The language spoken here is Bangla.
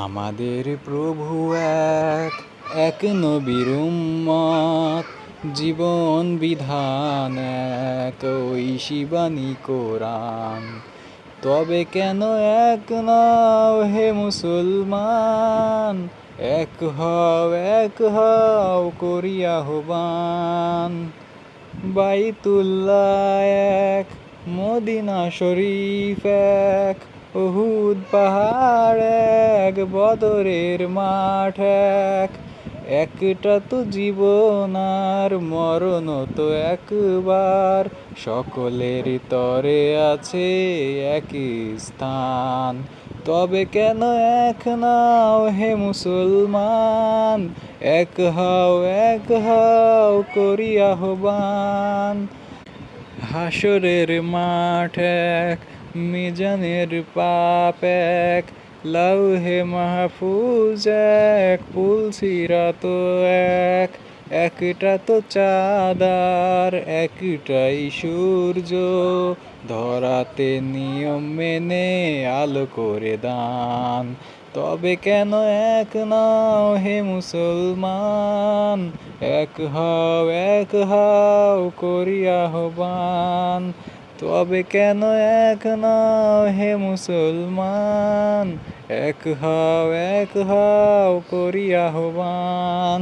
আমাদের প্রভু এক, এক নবীর উম্মত, জীবন বিধান এক, ঐশী বাণী কোরআন। তবে কেন এক নাও হে মুসলমান, এক হও করি আহ্বান। বাইতুল্লাহ এক, মদিনা শরীফ এক, উহুদ পাহাড় এক, বদরের মাঠ এক। একটা তো জীবন আর মরণ তো একবার, সকলের তরে আছে একই স্থান। তবে কেন এক নাও হে মুসলমান, এক হও করি আহ্বান। হাসরের মাঠ এক, মিজানের পাপ এক, লাউহে মাহফুজ এক, পুল সিরাত এক। একটা তো চাঁদার একটাই সূর্য, ধরাতে নিয়ম মেনে আলো করে দান। তবে কেন এক নাও হে মুসলমান, এক হও করি আহ্বান। তবে কেন এক নাও হে মুসলমান, এক হও করি আহ্বান।